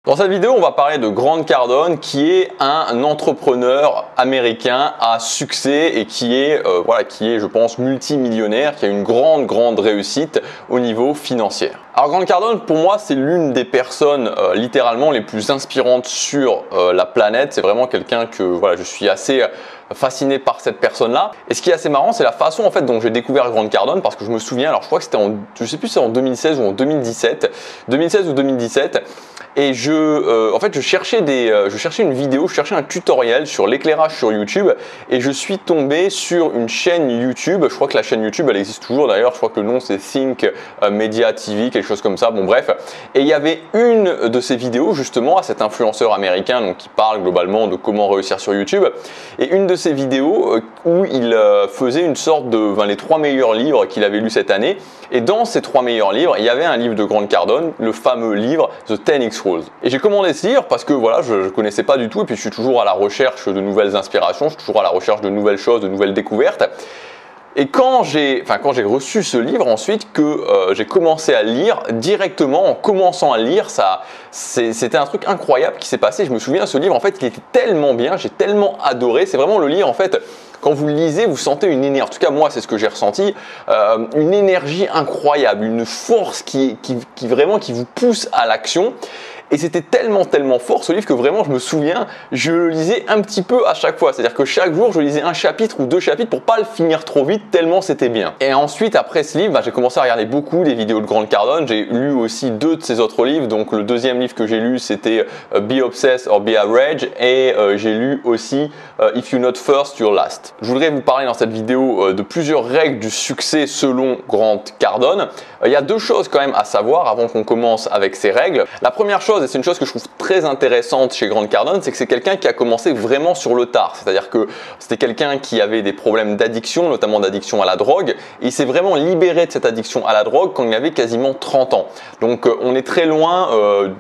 Dans cette vidéo, on va parler de Grant Cardone qui est un entrepreneur américain à succès et qui est, je pense, multimillionnaire, qui a une grande réussite au niveau financier. Alors Grant Cardone, pour moi, c'est l'une des personnes littéralement les plus inspirantes sur la planète. C'est vraiment quelqu'un que je suis assez fasciné par cette personne-là. Et ce qui est assez marrant, c'est la façon en fait dont j'ai découvert Grant Cardone, parce que je me souviens, alors je crois que c'était je sais plus si c'est en 2016 ou en 2017, 2016 ou 2017. Et je cherchais une vidéo, je cherchais un tutoriel sur l'éclairage sur YouTube et je suis tombé sur une chaîne YouTube. Je crois que la chaîne YouTube, elle existe toujours d'ailleurs. Je crois que le nom c'est Think Media TV, quelque chose comme ça. Bon bref. Et il y avait une de ces vidéos justement à cet influenceur américain donc qui parle globalement de comment réussir sur YouTube. Et une de ces vidéos où il faisait une sorte de les 3 meilleurs livres qu'il avait lus cette année. Et dans ces 3 meilleurs livres, il y avait un livre de Grant Cardone, le fameux livre The 10X Rules. Et j'ai commandé ce livre parce que je connaissais pas du tout et puis je suis toujours à la recherche de nouvelles inspirations, je suis toujours à la recherche de nouvelles choses, de nouvelles découvertes. Et quand j'ai reçu ce livre ensuite, que j'ai commencé à lire, directement en commençant à lire, c'était un truc incroyable qui s'est passé. Je me souviens, ce livre en fait, il était tellement bien, j'ai tellement adoré. C'est vraiment le livre en fait. Quand vous le lisez, vous sentez une énergie, en tout cas moi c'est ce que j'ai ressenti, une énergie incroyable, une force qui vous pousse à l'action. Et c'était tellement fort ce livre que vraiment je me souviens, je le lisais un petit peu à chaque fois. C'est-à-dire que chaque jour je lisais un chapitre ou 2 chapitres pour pas le finir trop vite tellement c'était bien. Et ensuite après ce livre, j'ai commencé à regarder beaucoup des vidéos de Grant Cardone. J'ai lu aussi 2 de ses autres livres. Donc le deuxième livre que j'ai lu c'était Be Obsessed or Be Average et j'ai lu aussi If You're Not First, You're Last. Je voudrais vous parler dans cette vidéo de plusieurs règles du succès selon Grant Cardone. Il y a 2 choses quand même à savoir avant qu'on commence avec ces règles. La première chose, et c'est une chose que je trouve très intéressante chez Grant Cardone, c'est que c'est quelqu'un qui a commencé vraiment sur le tard. C'est-à-dire que c'était quelqu'un qui avait des problèmes d'addiction, notamment d'addiction à la drogue, et il s'est vraiment libéré de cette addiction à la drogue quand il avait quasiment 30 ans. Donc on est très loin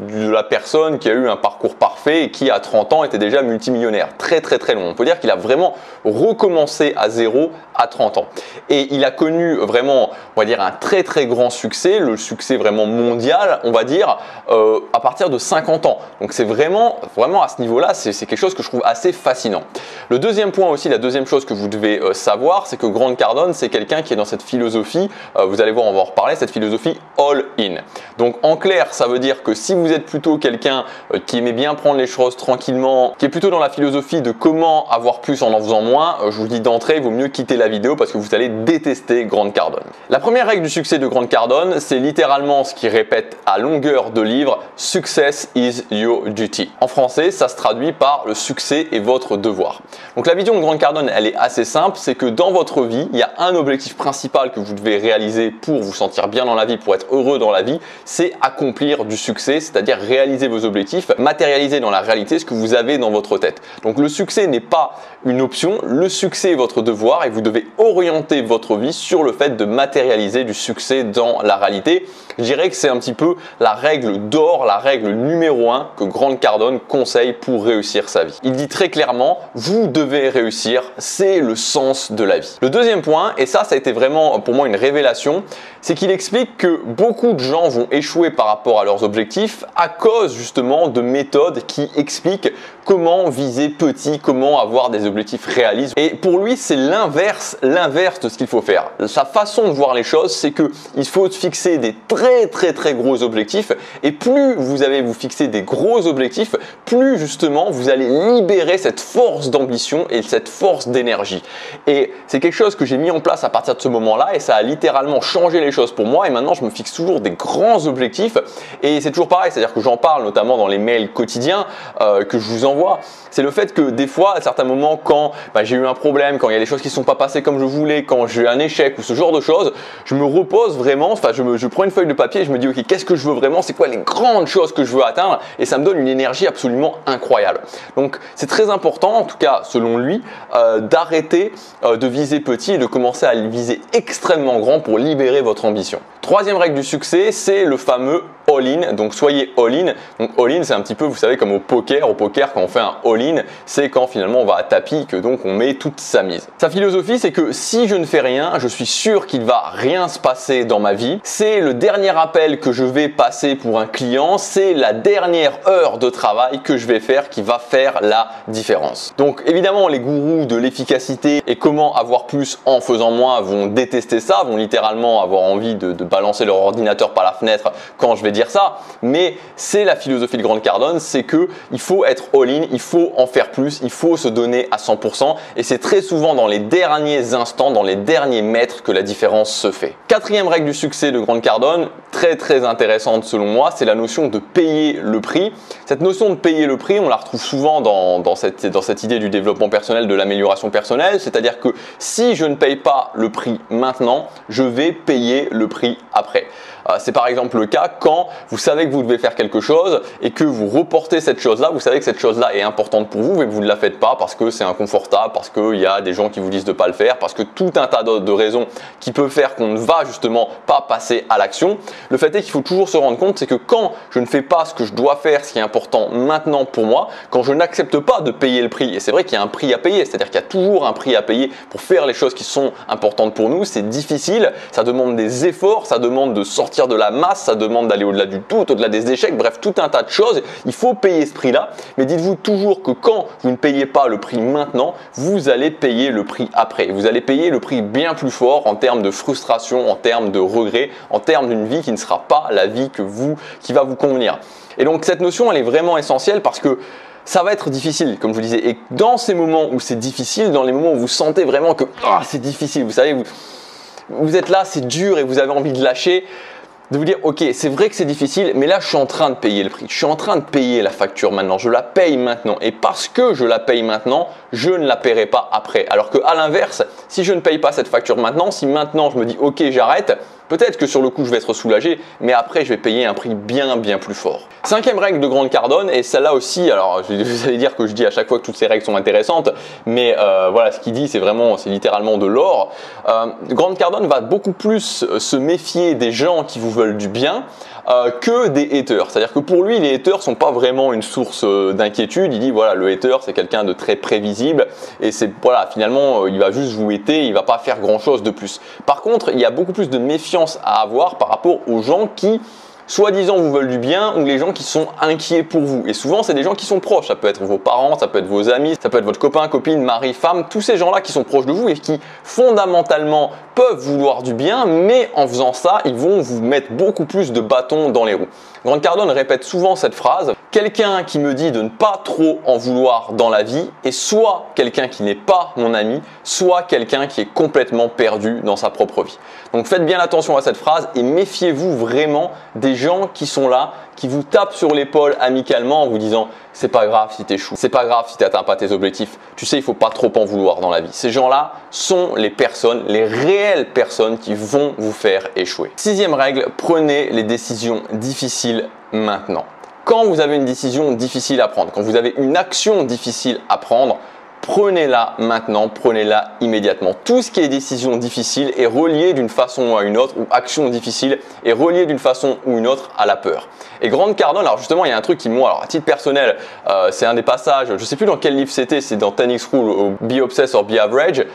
de la personne qui a eu un parcours parfait et qui à 30 ans était déjà multimillionnaire. Très loin. On peut dire qu'il a vraiment recommencé à zéro à 30 ans. Et il a connu vraiment, on va dire, un très grand succès, le succès vraiment mondial, on va dire, à partir de 50 ans. Donc c'est vraiment à ce niveau-là, c'est quelque chose que je trouve assez fascinant. Le deuxième point aussi, la deuxième chose que vous devez savoir, c'est que Grant Cardone, c'est quelqu'un qui est dans cette philosophie, vous allez voir, on va en reparler, cette philosophie all-in. Donc en clair, ça veut dire que si vous êtes plutôt quelqu'un qui aimait bien prendre les choses tranquillement, qui est plutôt dans la philosophie de comment avoir plus en faisant moins, je vous dis d'entrée, il vaut mieux quitter la vidéo parce que vous allez détester Grant Cardone. La première règle du succès de Grant Cardone, c'est littéralement ce qu'il répète à longueur de livre, Success is your duty. En français, ça se traduit par le succès est votre devoir. Donc la vision de Grant Cardone, elle est assez simple, c'est que dans votre vie, il y a un objectif principal que vous devez réaliser pour vous sentir bien dans la vie, pour être heureux dans la vie, c'est accomplir du succès, c'est-à-dire réaliser vos objectifs, matérialiser dans la réalité ce que vous avez dans votre tête. Donc le succès n'est pas une option, le succès est votre devoir et vous devez orienter votre vie sur le fait de matérialiser du succès dans la réalité. Je dirais que c'est un petit peu la règle d'or, la règle numéro 1 que Grant Cardone conseille pour réussir sa vie. Il dit très clairement, vous devez réussir, c'est le sens de la vie. Le deuxième point, et ça a été vraiment pour moi une révélation, c'est qu'il explique que beaucoup de gens vont échouer par rapport à leurs objectifs à cause justement de méthodes qui expliquent comment viser petit, comment avoir des objectifs réalistes. Et pour lui, c'est l'inverse de ce qu'il faut faire. Sa façon de voir les choses, c'est qu'il faut fixer des très gros objectifs et plus vous allez vous fixer des gros objectifs, plus justement vous allez libérer cette force d'ambition et cette force d'énergie. Et c'est quelque chose que j'ai mis en place à partir de ce moment-là et ça a littéralement changé les choses pour moi et maintenant je me fixe toujours des grands objectifs et c'est toujours pareil, c'est-à-dire que j'en parle notamment dans les mails quotidiens que je vous envoie. C'est le fait que des fois, à certains moments, quand j'ai eu un problème, quand il y a des choses qui ne sont pas passées comme je voulais, quand j'ai eu un échec ou ce genre de choses, je me repose vraiment, je prends une feuille de papier et je me dis ok, qu'est-ce que je veux vraiment, c'est quoi les grandes choses que je veux atteindre et ça me donne une énergie absolument incroyable. Donc c'est très important, en tout cas selon lui, d'arrêter de viser petit et de commencer à viser extrêmement grand pour libérer votre ambition. Troisième règle du succès, c'est le fameux all-in. Donc soyez all-in. Donc all-in, c'est un petit peu, vous savez, comme au poker. Au poker, quand on fait un all-in, c'est quand finalement on va à tapis, que donc on met toute sa mise. Sa philosophie, c'est que si je ne fais rien, je suis sûr qu'il va rien se passer dans ma vie. C'est le dernier appel que je vais passer pour un client, c'est la dernière heure de travail que je vais faire qui va faire la différence. Donc évidemment, les gourous de l'efficacité et comment avoir plus en faisant moins vont détester ça, vont littéralement avoir envie de balancer leur ordinateur par la fenêtre quand je vais dire ça, mais c'est la philosophie de Grant Cardone, c'est que il faut être all-in, il faut en faire plus, il faut se donner à 100% et c'est très souvent dans les derniers instants, dans les derniers mètres que la différence se fait. Quatrième règle du succès de Grant Cardone, très intéressante selon moi, c'est la notion de payer le prix. Cette notion de payer le prix, on la retrouve souvent dans cette idée du développement personnel, de l'amélioration personnelle, c'est-à-dire que si je ne paye pas le prix maintenant, je vais payer le prix après. C'est par exemple le cas quand vous savez que vous devez faire quelque chose et que vous reportez cette chose-là, vous savez que cette chose-là est importante pour vous mais que vous ne la faites pas parce que c'est inconfortable, parce qu'il y a des gens qui vous disent de ne pas le faire, parce que tout un tas de raisons qui peuvent faire qu'on ne va justement pas passer à l'action. Le fait est qu'il faut toujours se rendre compte, c'est que quand je ne fais pas ce que je dois faire, ce qui est important maintenant pour moi, quand je n'accepte pas de payer le prix, et c'est vrai qu'il y a un prix à payer, c'est-à-dire qu'il y a toujours un prix à payer pour faire les choses qui sont importantes pour nous, c'est difficile, ça demande des efforts, ça demande de sortir de la masse, ça demande d'aller au-delà du doute, au-delà des échecs, bref, tout un tas de choses. Il faut payer ce prix-là, mais dites-vous toujours que quand vous ne payez pas le prix maintenant, vous allez payer le prix après. Vous allez payer le prix bien plus fort en termes de frustration, en termes de regrets, en termes d'une vie qui ne sera pas la vie qui va vous convenir. Et donc cette notion, elle est vraiment essentielle parce que ça va être difficile, comme je vous disais. Et dans ces moments où c'est difficile, dans les moments où vous sentez vraiment que c'est difficile, vous savez, vous êtes là, c'est dur et vous avez envie de lâcher, de vous dire ok, c'est vrai que c'est difficile, mais là je suis en train de payer le prix, je suis en train de payer la facture maintenant, je la paye maintenant et parce que je la paye maintenant, je ne la paierai pas après. Alors que à l'inverse, si je ne paye pas cette facture maintenant, si maintenant je me dis ok j'arrête, peut-être que sur le coup je vais être soulagé, mais après je vais payer un prix bien plus fort. Cinquième règle de Grant Cardone, et celle-là aussi, alors vous allez dire que je dis à chaque fois que toutes ces règles sont intéressantes, mais voilà, ce qu'il dit c'est littéralement de l'or. Grant Cardone va beaucoup plus se méfier des gens qui vous veulent du bien que des haters. C'est-à-dire que pour lui, les haters sont pas vraiment une source d'inquiétude. Il dit voilà, le hater c'est quelqu'un de très prévisible et c'est voilà, finalement il va juste vous hater, il va pas faire grand-chose de plus. Par contre, il y a beaucoup plus de méfiance à avoir par rapport aux gens qui soi-disant vous veulent du bien ou les gens qui sont inquiets pour vous. Et souvent, c'est des gens qui sont proches. Ça peut être vos parents, ça peut être vos amis, ça peut être votre copain, copine, mari, femme, tous ces gens-là qui sont proches de vous et qui fondamentalement peuvent vouloir du bien, mais en faisant ça, ils vont vous mettre beaucoup plus de bâtons dans les roues. Grant Cardone répète souvent cette phrase: quelqu'un qui me dit de ne pas trop en vouloir dans la vie est soit quelqu'un qui n'est pas mon ami, soit quelqu'un qui est complètement perdu dans sa propre vie. Donc faites bien attention à cette phrase et méfiez-vous vraiment des gens qui sont là, qui vous tapent sur l'épaule amicalement en vous disant c'est pas grave si t'échoues, c'est pas grave si t'atteins pas tes objectifs, tu sais il faut pas trop en vouloir dans la vie. Ces gens-là sont les personnes, les réelles personnes qui vont vous faire échouer. Sixième règle, prenez les décisions difficiles maintenant. Quand vous avez une décision difficile à prendre, quand vous avez une action difficile à prendre, prenez-la maintenant, prenez-la immédiatement. Tout ce qui est décision difficile est relié d'une façon ou à une autre, ou action difficile est relié d'une façon ou une autre à la peur. Et Grant Cardone, alors justement, il y a un truc qui, moi, alors à titre personnel, c'est un des passages, je ne sais plus dans quel livre c'était, c'est dans 10X Rule ou Be Obsessed or Be Average,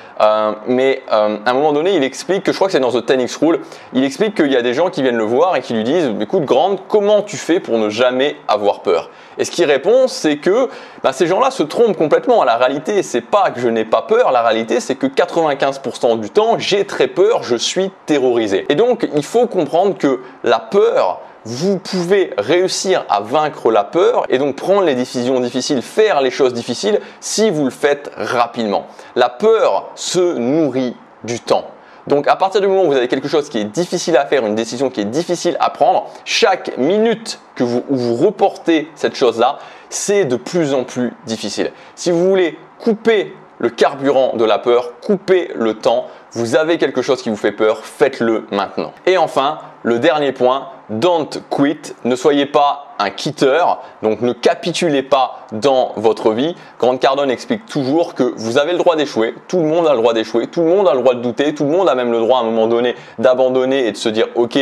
mais à un moment donné, il explique que, je crois que c'est dans The 10X Rule, il explique qu'il y a des gens qui viennent le voir et qui lui disent « Écoute Grant, comment tu fais pour ne jamais avoir peur ?» Et ce qu'il répond, c'est que ces gens-là se trompent complètement. La réalité, c'est pas que je n'ai pas peur, la réalité, c'est que 95% du temps, j'ai très peur, je suis terrorisé. Et donc, il faut comprendre que la peur, vous pouvez réussir à vaincre la peur et donc prendre les décisions difficiles, faire les choses difficiles si vous le faites rapidement. La peur se nourrit du temps. Donc à partir du moment où vous avez quelque chose qui est difficile à faire, une décision qui est difficile à prendre, chaque minute où vous reportez cette chose-là, c'est de plus en plus difficile. Si vous voulez couper le carburant de la peur, couper le temps, vous avez quelque chose qui vous fait peur, faites-le maintenant. Et enfin, le dernier point, don't quit, ne soyez pas un quitter, donc ne capitulez pas dans votre vie. Grant Cardone explique toujours que vous avez le droit d'échouer, tout le monde a le droit d'échouer, tout le monde a le droit de douter, tout le monde a même le droit à un moment donné d'abandonner et de se dire ok,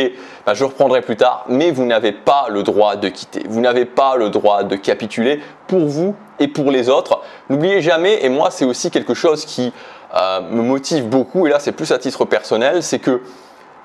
je reprendrai plus tard, mais vous n'avez pas le droit de quitter, vous n'avez pas le droit de capituler pour vous et pour les autres. N'oubliez jamais, et moi c'est aussi quelque chose qui me motive beaucoup, et là c'est plus à titre personnel, c'est que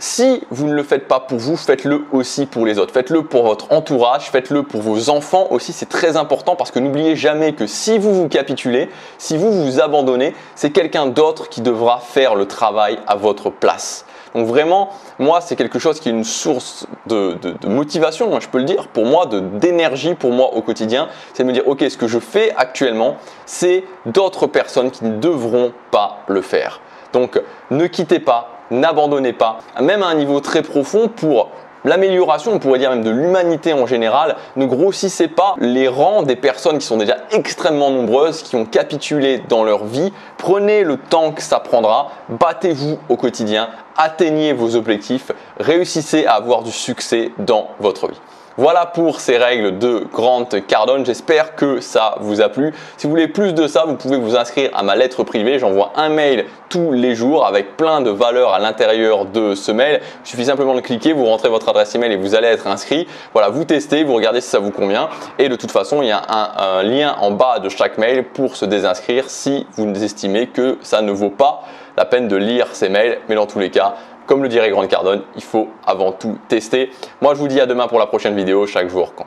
Si vous ne le faites pas pour vous, faites-le aussi pour les autres. Faites-le pour votre entourage, faites-le pour vos enfants aussi. C'est très important parce que n'oubliez jamais que si vous vous capitulez, si vous vous abandonnez, c'est quelqu'un d'autre qui devra faire le travail à votre place. Donc vraiment, moi, c'est quelque chose qui est une source de motivation, je peux le dire, pour moi, d'énergie pour moi au quotidien. C'est de me dire, ok, ce que je fais actuellement, c'est d'autres personnes qui ne devront pas le faire. Donc, ne quittez pas, n'abandonnez pas, même à un niveau très profond pour l'amélioration, on pourrait dire même de l'humanité en général. Ne grossissez pas les rangs des personnes qui sont déjà extrêmement nombreuses, qui ont capitulé dans leur vie. Prenez le temps que ça prendra, battez-vous au quotidien, atteignez vos objectifs, réussissez à avoir du succès dans votre vie. Voilà pour ces règles de Grant Cardone. J'espère que ça vous a plu. Si vous voulez plus de ça, vous pouvez vous inscrire à ma lettre privée. J'envoie un mail tous les jours avec plein de valeurs à l'intérieur de ce mail. Il suffit simplement de cliquer, vous rentrez votre adresse email et vous allez être inscrit. Voilà, vous testez, vous regardez si ça vous convient. Et de toute façon, il y a un lien en bas de chaque mail pour se désinscrire si vous estimez que ça ne vaut pas la peine de lire ces mails. Mais dans tous les cas, comme le dirait Grant Cardone, il faut avant tout tester. Moi, je vous dis à demain pour la prochaine vidéo. Chaque jour compte.